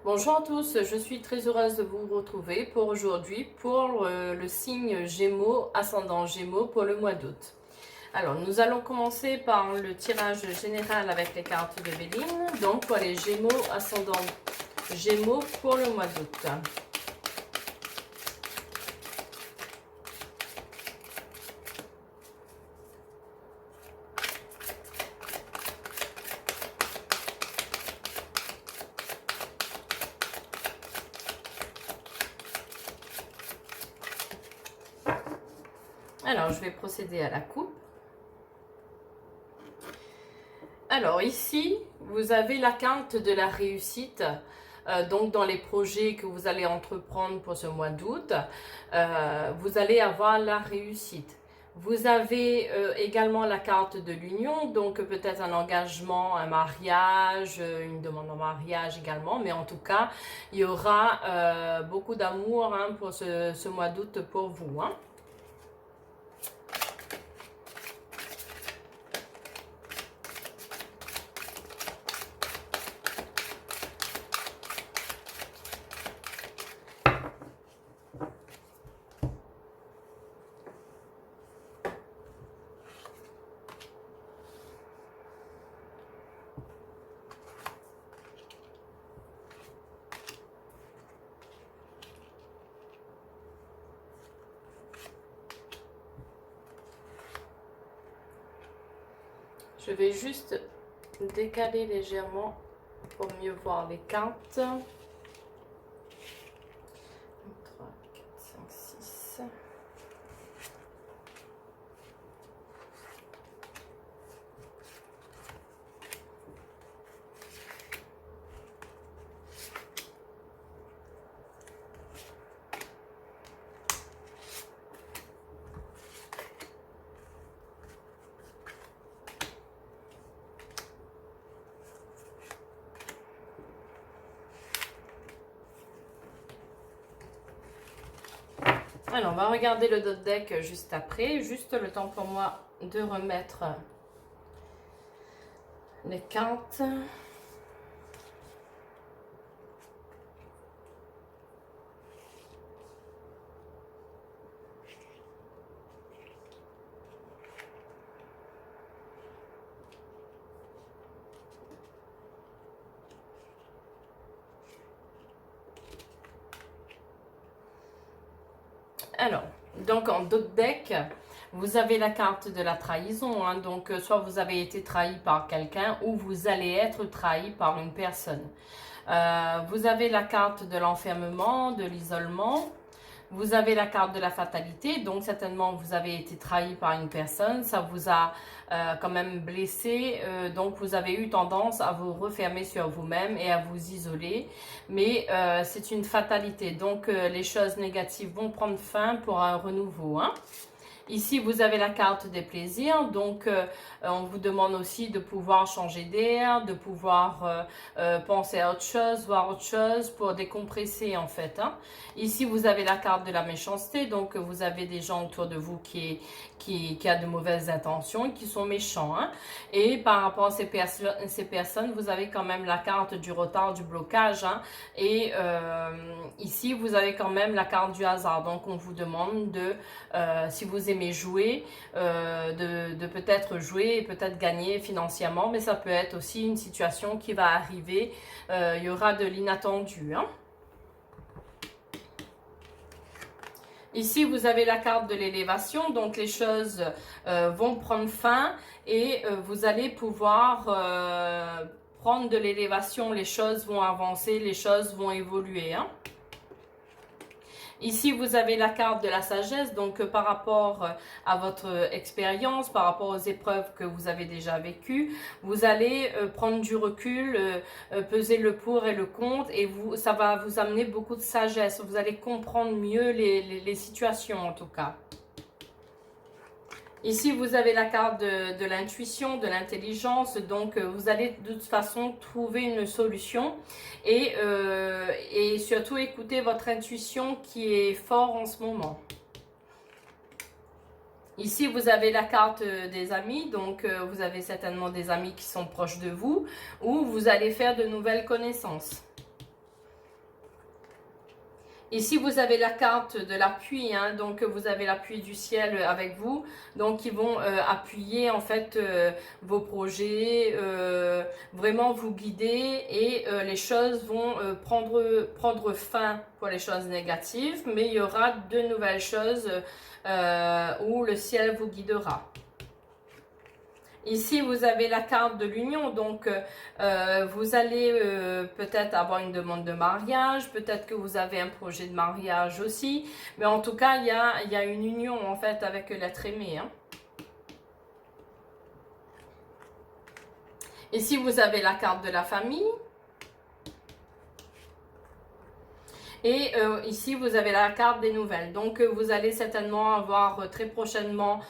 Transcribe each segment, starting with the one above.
Bonjour à tous, je suis très heureuse de vous retrouver pour aujourd'hui pour le signe Gémeaux, ascendant Gémeaux pour le mois d'août. Alors, nous allons commencer par le tirage général avec les cartes de Béline, donc pour les Gémeaux, ascendant Gémeaux pour le mois d'août. Alors, je vais procéder à la coupe. Alors, ici, vous avez la carte de la réussite. Donc, dans les projets que vous allez entreprendre pour ce mois d'août, vous allez avoir la réussite. Vous avez également la carte de l'union, donc peut-être un engagement, un mariage, une demande en mariage également, mais en tout cas, il y aura beaucoup d'amour pour ce mois d'août pour vous. Je vais juste décaler légèrement pour mieux voir les cartes. 3, 4, 5, 6. Alors, on va regarder le dot deck juste après. Juste le temps pour moi de remettre les cartes. Alors, donc en dot deck, vous avez la carte de la trahison. Donc, soit vous avez été trahi par quelqu'un ou vous allez être trahi par une personne. Vous avez la carte de l'enfermement, de l'isolement. Vous avez la carte de la fatalité, donc certainement vous avez été trahi par une personne, ça vous a quand même blessé, donc vous avez eu tendance à vous refermer sur vous-même et à vous isoler, mais c'est une fatalité, donc les choses négatives vont prendre fin pour un renouveau. Ici, vous avez la carte des plaisirs, donc on vous demande aussi de pouvoir changer d'air, de pouvoir penser à autre chose, voir autre chose pour décompresser en fait. Ici, vous avez la carte de la méchanceté, donc vous avez des gens autour de vous qui a de mauvaises intentions, qui sont méchants. Et par rapport à ces personnes, vous avez quand même la carte du retard, du blocage. Et ici, vous avez quand même la carte du hasard, donc on vous demande de, si vous aimez jouer, de peut-être jouer et peut-être gagner financièrement, mais ça peut être aussi une situation qui va arriver, il y aura de l'inattendu. Ici, vous avez la carte de l'élévation, donc les choses vont prendre fin et vous allez pouvoir prendre de l'élévation, les choses vont avancer, les choses vont évoluer. Ici, vous avez la carte de la sagesse, donc par rapport à votre expérience, par rapport aux épreuves que vous avez déjà vécues, vous allez prendre du recul, peser le pour et le contre, et ça va vous amener beaucoup de sagesse. Vous allez comprendre mieux les situations en tout cas. Ici, vous avez la carte de l'intuition, de l'intelligence, donc vous allez de toute façon trouver une solution et surtout écouter votre intuition qui est fort en ce moment. Ici, vous avez la carte des amis, donc vous avez certainement des amis qui sont proches de vous ou vous allez faire de nouvelles connaissances. Ici, vous avez la carte de l'appui, hein, donc vous avez l'appui du ciel avec vous, donc ils vont appuyer en fait vos projets, vraiment vous guider et les choses vont prendre fin pour les choses négatives, mais il y aura de nouvelles choses où le ciel vous guidera. Ici, vous avez la carte de l'union, donc vous allez peut-être avoir une demande de mariage, peut-être que vous avez un projet de mariage aussi, mais en tout cas, il y a une union en fait avec l'être aimé. Hein. Ici, vous avez la carte de la famille. Et ici, vous avez la carte des nouvelles. Donc, vous allez certainement avoir très prochainement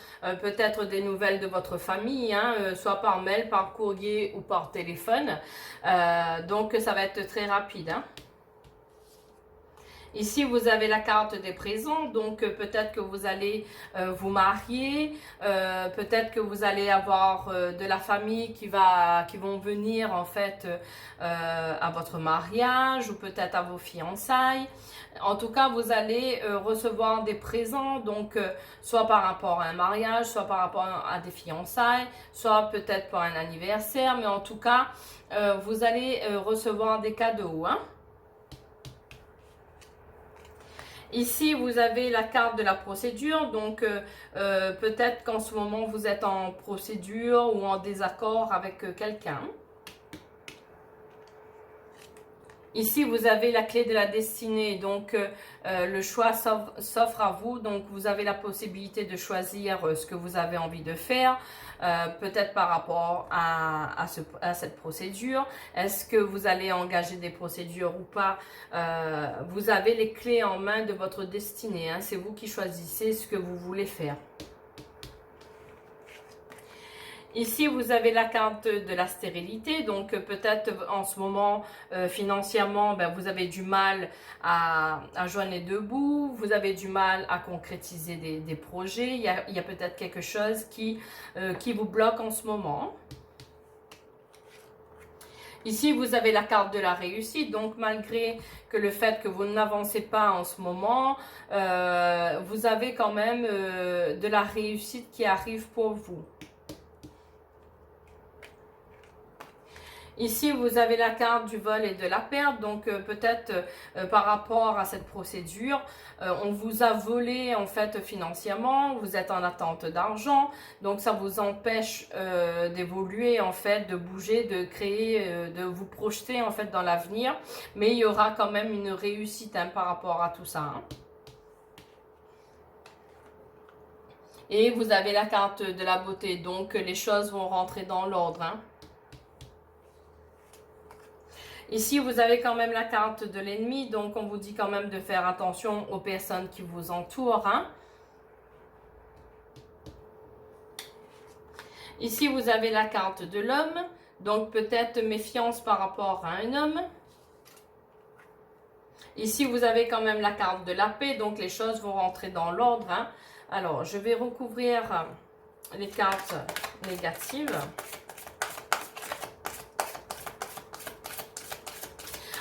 peut-être des nouvelles de votre famille, hein, soit par mail, par courrier ou par téléphone. Donc, ça va être très rapide. Hein. Ici, vous avez la carte des présents, donc peut-être que vous allez vous marier, peut-être que vous allez avoir de la famille qui vont venir en fait à votre mariage ou peut-être à vos fiançailles. En tout cas, vous allez recevoir des présents, donc soit par rapport à un mariage, soit par rapport à des fiançailles, soit peut-être pour un anniversaire, mais en tout cas, vous allez recevoir des cadeaux, hein. Ici, vous avez la carte de la procédure, donc peut-être qu'en ce moment, vous êtes en procédure ou en désaccord avec quelqu'un. Ici, vous avez la clé de la destinée, donc le choix s'offre à vous, donc vous avez la possibilité de choisir ce que vous avez envie de faire, peut-être par rapport à cette procédure. Est-ce que vous allez engager des procédures ou pas? Vous avez les clés en main de votre destinée, hein, c'est vous qui choisissez ce que vous voulez faire. Ici, vous avez la carte de la stérilité, donc peut-être en ce moment, financièrement, ben, vous avez du mal à joindre les deux bouts, vous avez du mal à concrétiser des projets, il y a peut-être quelque chose qui vous bloque en ce moment. Ici, vous avez la carte de la réussite, donc malgré que le fait que vous n'avancez pas en ce moment, vous avez quand même de la réussite qui arrive pour vous. Ici, vous avez la carte du vol et de la perte, donc peut-être par rapport à cette procédure, on vous a volé en fait financièrement, vous êtes en attente d'argent, donc ça vous empêche d'évoluer en fait, de bouger, de créer, de vous projeter en fait dans l'avenir, mais il y aura quand même une réussite hein, par rapport à tout ça. Hein. Et vous avez la carte de la beauté, donc les choses vont rentrer dans l'ordre. Hein. Ici, vous avez quand même la carte de l'ennemi, donc on vous dit quand même de faire attention aux personnes qui vous entourent. Hein. Ici, vous avez la carte de l'homme, donc peut-être méfiance par rapport à un homme. Ici, vous avez quand même la carte de la paix, donc les choses vont rentrer dans l'ordre. Hein. Alors, je vais recouvrir les cartes négatives.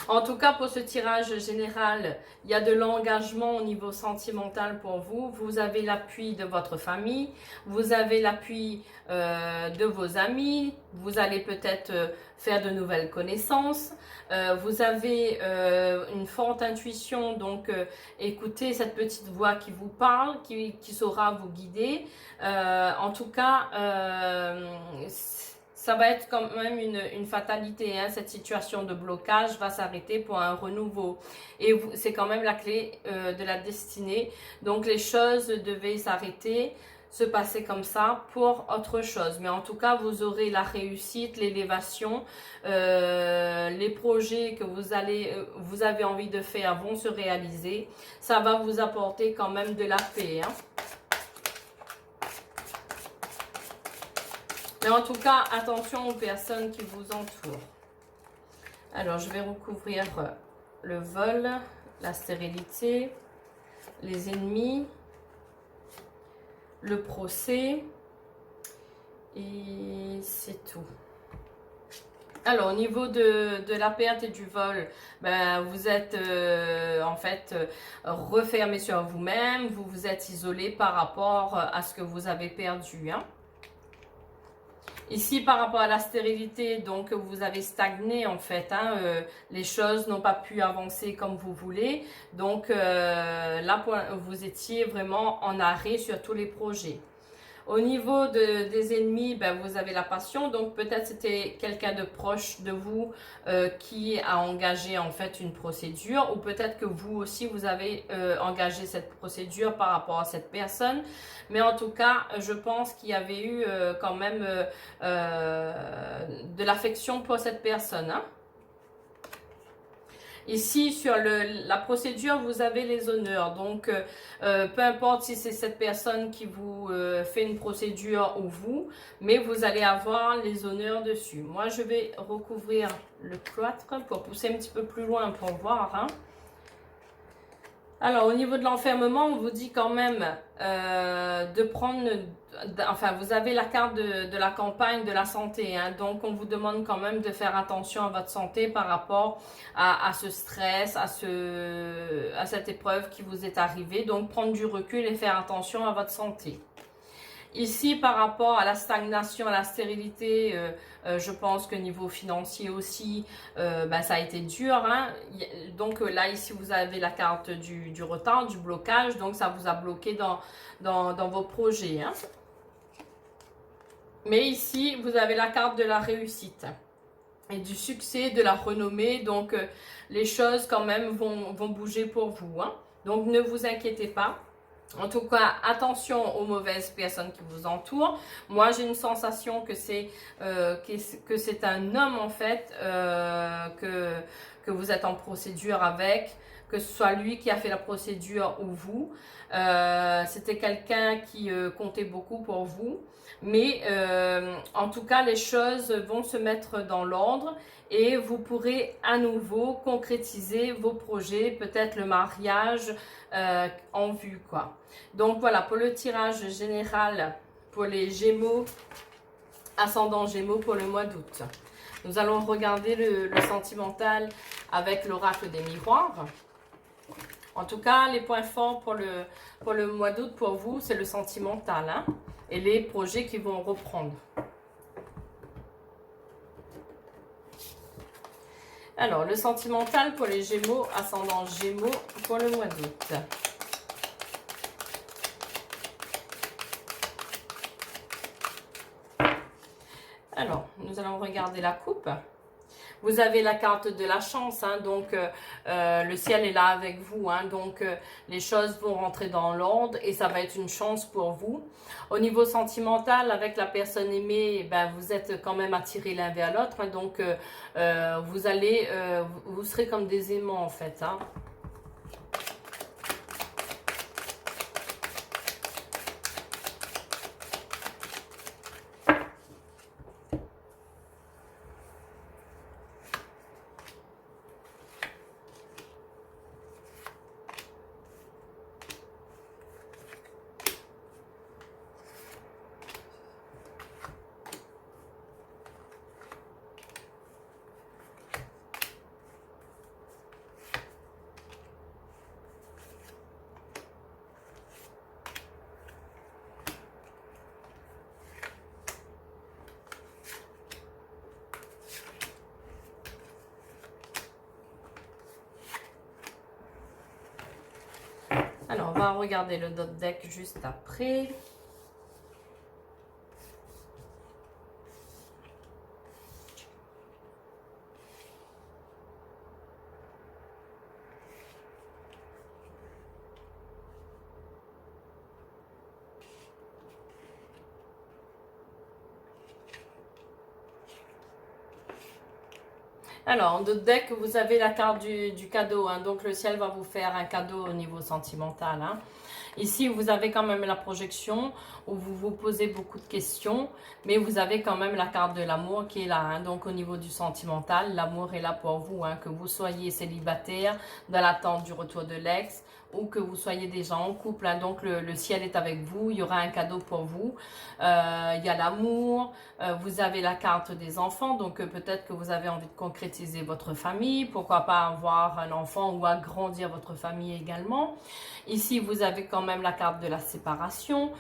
En tout cas, pour ce tirage général, il y a de l'engagement au niveau sentimental pour vous. Vous avez l'appui de votre famille, vous avez l'appui de vos amis, vous allez peut-être faire de nouvelles connaissances. Vous avez une forte intuition, donc écoutez cette petite voix qui vous parle, qui saura vous guider. En tout cas, ça va être quand même une fatalité, hein. Cette situation de blocage va s'arrêter pour un renouveau. Et c'est quand même la clé de la destinée. Donc les choses devaient s'arrêter, se passer comme ça pour autre chose. Mais en tout cas, vous aurez la réussite, l'élévation, les projets que vous avez envie de faire vont se réaliser. Ça va vous apporter quand même de la paix, hein. Mais en tout cas, attention aux personnes qui vous entourent. Alors, je vais recouvrir le vol, la stérilité, les ennemis, le procès. Et c'est tout. Alors, au niveau de la perte et du vol, ben, vous êtes en fait refermé sur vous-même, vous vous êtes isolé par rapport à ce que vous avez perdu, hein. Ici, par rapport à la stérilité, donc vous avez stagné en fait, hein, les choses n'ont pas pu avancer comme vous voulez. Donc là, vous étiez vraiment en arrêt sur tous les projets. Au niveau des ennemis, ben, vous avez la passion, donc peut-être c'était quelqu'un de proche de vous qui a engagé en fait une procédure, ou peut-être que vous aussi vous avez engagé cette procédure par rapport à cette personne. Mais en tout cas, je pense qu'il y avait eu quand même de l'affection pour cette personne, hein. Ici, sur la procédure, vous avez les honneurs. Donc, peu importe si c'est cette personne qui vous fait une procédure ou vous, mais vous allez avoir les honneurs dessus. Moi, je vais recouvrir le cloître pour pousser un petit peu plus loin pour voir, hein. Alors, au niveau de l'enfermement, on vous dit quand même de prendre... Enfin, vous avez la carte de la campagne de la santé, hein, donc on vous demande quand même de faire attention à votre santé par rapport à ce stress, à cette épreuve qui vous est arrivée. Donc, prendre du recul et faire attention à votre santé. Ici, par rapport à la stagnation, à la stérilité, je pense que niveau financier aussi, ben, ça a été dur, hein. Donc là, ici, vous avez la carte du retard, du blocage. Donc, ça vous a bloqué dans vos projets, hein. Mais ici, vous avez la carte de la réussite et du succès, de la renommée. Donc, les choses quand même vont bouger pour vous, hein. Donc, ne vous inquiétez pas. En tout cas, attention aux mauvaises personnes qui vous entourent. Moi, j'ai une sensation que c'est un homme, en fait, que vous êtes en procédure avec, que ce soit lui qui a fait la procédure ou vous. C'était quelqu'un qui comptait beaucoup pour vous. Mais en tout cas, les choses vont se mettre dans l'ordre et vous pourrez à nouveau concrétiser vos projets, peut-être le mariage en vue, quoi. Donc voilà, pour le tirage général pour les Gémeaux, ascendant Gémeaux pour le mois d'août. Nous allons regarder le sentimental avec l'oracle des miroirs. En tout cas, les points forts pour le mois d'août pour vous, c'est le sentimental, hein, et les projets qui vont reprendre. Alors, le sentimental pour les Gémeaux, ascendant Gémeaux pour le mois d'août. Alors, nous allons regarder la coupe. Vous avez la carte de la chance, hein, donc le ciel est là avec vous, hein, donc les choses vont rentrer dans l'ordre et ça va être une chance pour vous. Au niveau sentimental, avec la personne aimée, ben, vous êtes quand même attirés l'un vers l'autre, hein, donc vous serez comme des aimants en fait, hein. Alors, on va regarder le dot deck juste après. Alors, en d'autres decks, vous avez la carte du cadeau, hein, donc le ciel va vous faire un cadeau au niveau sentimental, hein. Ici, vous avez quand même la projection où vous vous posez beaucoup de questions, mais vous avez quand même la carte de l'amour qui est là. Hein. Donc, au niveau du sentimental, l'amour est là pour vous, hein, que vous soyez célibataire, dans l'attente du retour de l'ex, ou que vous soyez déjà en couple. Hein. Donc, le ciel est avec vous, il y aura un cadeau pour vous. Il y a l'amour, vous avez la carte des enfants, donc peut-être que vous avez envie de concrétiser votre famille, pourquoi pas avoir un enfant ou agrandir votre famille également. Ici, vous avez quand même la carte de la séparation.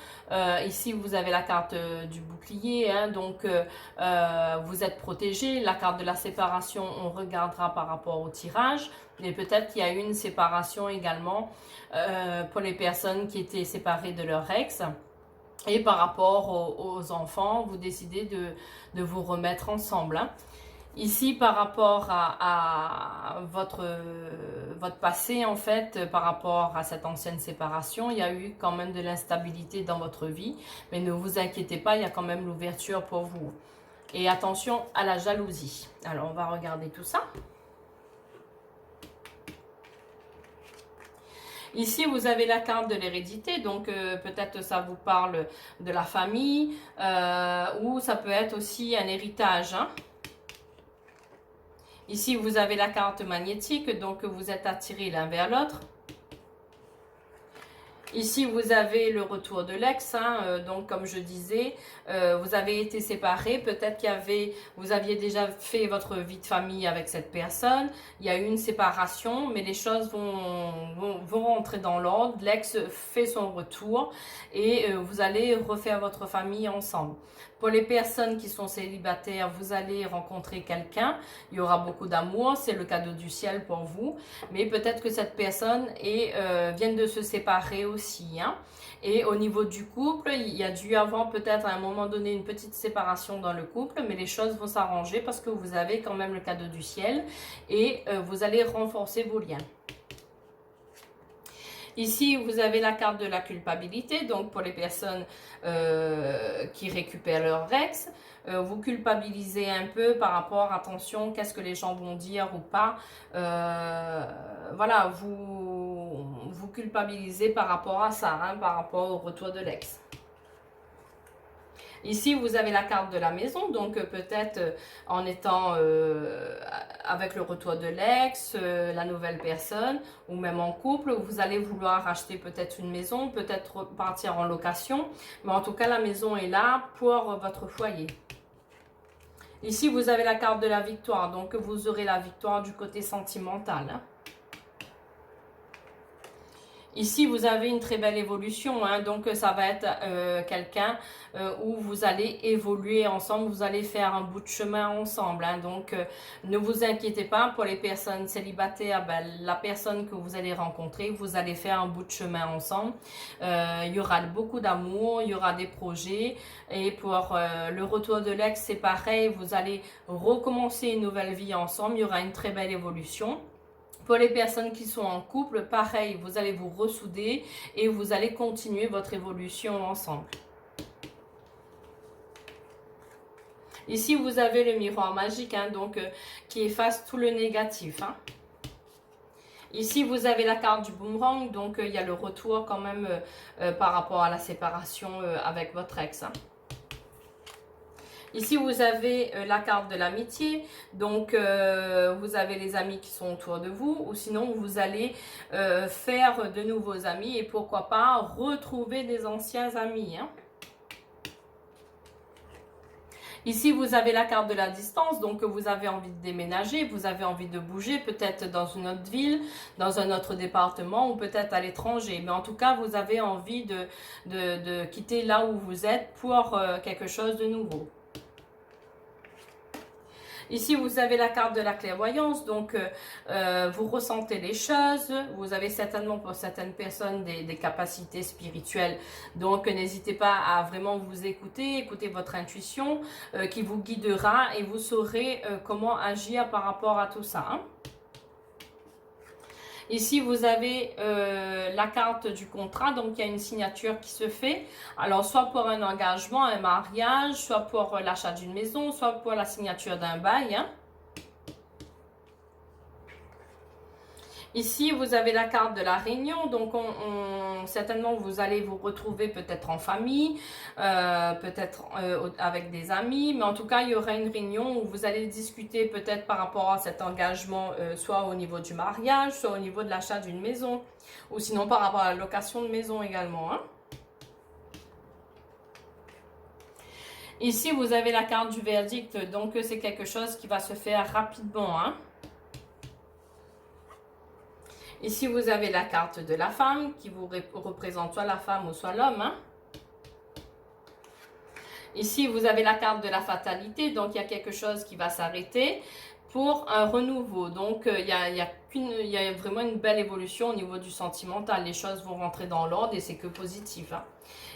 Ici, vous avez la carte du bouclier, hein, donc vous êtes protégé. La carte de la séparation, on regardera par rapport au tirage. Mais peut-être qu'il y a eu une séparation également pour les personnes qui étaient séparées de leur ex. Et par rapport aux enfants, vous décidez de vous remettre ensemble. Hein. Ici, par rapport à votre passé, en fait, par rapport à cette ancienne séparation, il y a eu quand même de l'instabilité dans votre vie. Mais ne vous inquiétez pas, il y a quand même l'ouverture pour vous. Et attention à la jalousie. Alors, on va regarder tout ça. Ici, vous avez la carte de l'hérédité, donc peut-être ça vous parle de la famille ou ça peut être aussi un héritage. Hein. Ici, vous avez la carte magnétique, donc vous êtes attirés l'un vers l'autre. Ici, vous avez le retour de l'ex, hein, donc comme je disais, vous avez été séparés, peut-être vous aviez déjà fait votre vie de famille avec cette personne, il y a eu une séparation, mais les choses vont rentrer dans l'ordre, l'ex fait son retour et vous allez refaire votre famille ensemble. Pour les personnes qui sont célibataires, vous allez rencontrer quelqu'un, il y aura beaucoup d'amour, c'est le cadeau du ciel pour vous, mais peut-être que cette personne vient de se séparer aussi. Hein. Et au niveau du couple, il y a dû avoir peut-être à un moment donné une petite séparation dans le couple, mais les choses vont s'arranger parce que vous avez quand même le cadeau du ciel et vous allez renforcer vos liens. Ici, vous avez la carte de la culpabilité, donc pour les personnes qui récupèrent leur ex, vous culpabilisez un peu par rapport, attention, qu'est-ce que les gens vont dire ou pas. Voilà, vous culpabilisez par rapport à ça, hein, par rapport au retour de l'ex. Ici, vous avez la carte de la maison, donc peut-être en étant avec le retour de l'ex, la nouvelle personne, ou même en couple, vous allez vouloir acheter peut-être une maison, peut-être partir en location, mais en tout cas, la maison est là pour votre foyer. Ici, vous avez la carte de la victoire, donc vous aurez la victoire du côté sentimental. Hein. Ici, vous avez une très belle évolution, hein, donc ça va être quelqu'un où vous allez évoluer ensemble, vous allez faire un bout de chemin ensemble. Hein, donc, ne vous inquiétez pas, pour les personnes célibataires, la personne que vous allez rencontrer, vous allez faire un bout de chemin ensemble. Il y aura beaucoup d'amour, il y aura des projets. Et pour le retour de l'ex, c'est pareil, vous allez recommencer une nouvelle vie ensemble, il y aura une très belle évolution. Pour les personnes qui sont en couple, pareil, vous allez vous ressouder et vous allez continuer votre évolution ensemble. Ici, vous avez le miroir magique, hein, donc qui efface tout le négatif. Hein. Ici, vous avez la carte du boomerang, donc il y a le retour quand même par rapport à la séparation avec votre ex. Hein. Ici, vous avez la carte de l'amitié, donc vous avez les amis qui sont autour de vous, ou sinon vous allez faire de nouveaux amis et pourquoi pas retrouver des anciens amis. Hein. Ici, vous avez la carte de la distance, donc vous avez envie de déménager, vous avez envie de bouger, peut-être dans une autre ville, dans un autre département ou peut-être à l'étranger. Mais en tout cas, vous avez envie de quitter là où vous êtes pour quelque chose de nouveau. Ici, vous avez la carte de la clairvoyance, donc vous ressentez les choses, vous avez certainement pour certaines personnes des capacités spirituelles, donc n'hésitez pas à vraiment vous écouter votre intuition qui vous guidera et vous saurez comment agir par rapport à tout ça. Hein. Ici, vous avez la carte du contrat, donc il y a une signature qui se fait. Alors, soit pour un engagement, un mariage, soit pour l'achat d'une maison, soit pour la signature d'un bail. Hein. Ici, vous avez la carte de la réunion, donc certainement vous allez vous retrouver peut-être en famille, peut-être avec des amis, mais en tout cas, il y aura une réunion où vous allez discuter peut-être par rapport à cet engagement, soit au niveau du mariage, soit au niveau de l'achat d'une maison, ou sinon par rapport à la location de maison également, hein. Ici, vous avez la carte du verdict, donc c'est quelque chose qui va se faire rapidement, hein. Ici, vous avez la carte de la femme qui vous représente soit la femme ou soit l'homme, hein. Ici, vous avez la carte de la fatalité, donc il y a quelque chose qui va s'arrêter pour un renouveau. Donc, il y a vraiment une belle évolution au niveau du sentimental. Les choses vont rentrer dans l'ordre et c'est que positif, hein.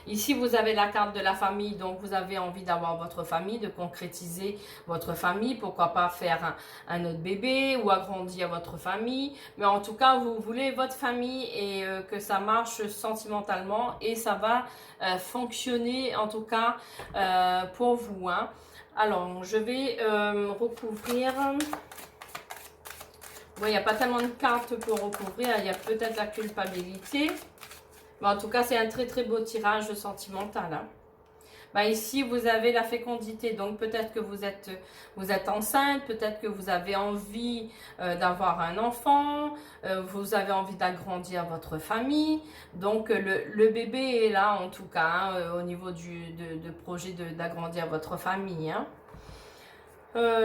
Ici, vous avez la carte de la famille, donc vous avez envie d'avoir votre famille, de concrétiser votre famille, pourquoi pas faire un autre bébé ou agrandir votre famille. Mais en tout cas, vous voulez votre famille et que ça marche sentimentalement et ça va fonctionner en tout cas pour vous, hein. Alors, je vais recouvrir. Bon, il n'y a pas tellement de cartes pour recouvrir, il y a peut-être la culpabilité. Mais en tout cas, c'est un très très beau tirage sentimental, hein. Bah, ici, vous avez la fécondité. Donc, peut-être que vous êtes enceinte, peut-être que vous avez envie d'avoir un enfant, vous avez envie d'agrandir votre famille. Donc, le bébé est là, en tout cas, hein, au niveau de projet d'agrandir votre famille, hein.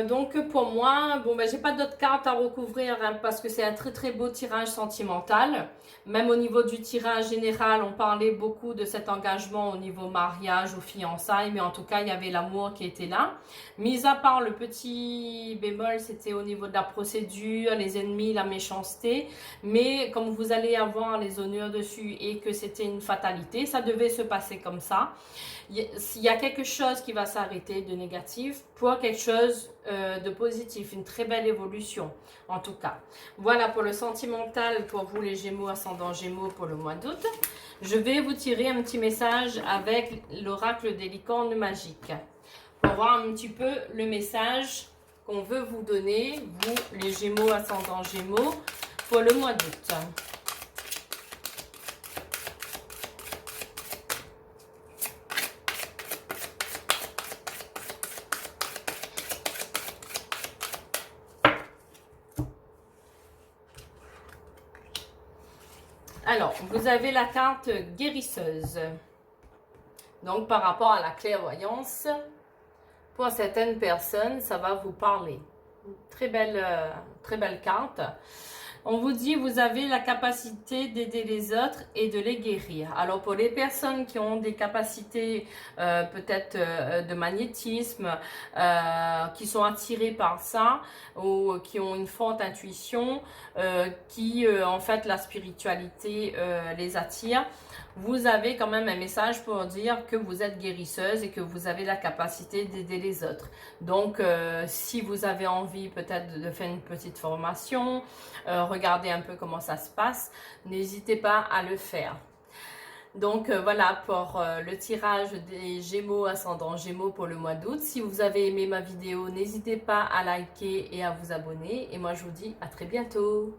Donc pour moi, bon ben j'ai pas d'autres cartes à recouvrir, hein, parce que c'est un très très beau tirage sentimental. Même au niveau du tirage général, on parlait beaucoup de cet engagement au niveau mariage ou fiançailles, mais en tout cas il y avait l'amour qui était là. Mis à part le petit bémol, c'était au niveau de la procédure, les ennemis, la méchanceté. Mais comme vous allez avoir les honneurs dessus et que c'était une fatalité, ça devait se passer comme ça. Il y a quelque chose qui va s'arrêter de négatif pour quelque chose de positif, une très belle évolution en tout cas. Voilà pour le sentimental pour vous les Gémeaux, ascendant Gémeaux pour le mois d'août. Je vais vous tirer un petit message avec l'oracle des licornes magiques pour voir un petit peu le message qu'on veut vous donner, vous les Gémeaux, ascendant Gémeaux pour le mois d'août. Alors, vous avez la carte guérisseuse. Donc, par rapport à la clairvoyance, pour certaines personnes, ça va vous parler. Très belle carte. On vous dit, vous avez la capacité d'aider les autres et de les guérir. Alors, pour les personnes qui ont des capacités peut-être de magnétisme, qui sont attirées par ça, ou qui ont une forte intuition, en fait, la spiritualité les attire, vous avez quand même un message pour dire que vous êtes guérisseuse et que vous avez la capacité d'aider les autres. Donc, si vous avez envie peut-être de faire une petite formation, regardez un peu comment ça se passe, n'hésitez pas à le faire. Donc voilà pour le tirage des Gémeaux, ascendant Gémeaux pour le mois d'août. Si vous avez aimé ma vidéo, n'hésitez pas à liker et à vous abonner. Et moi, je vous dis à très bientôt.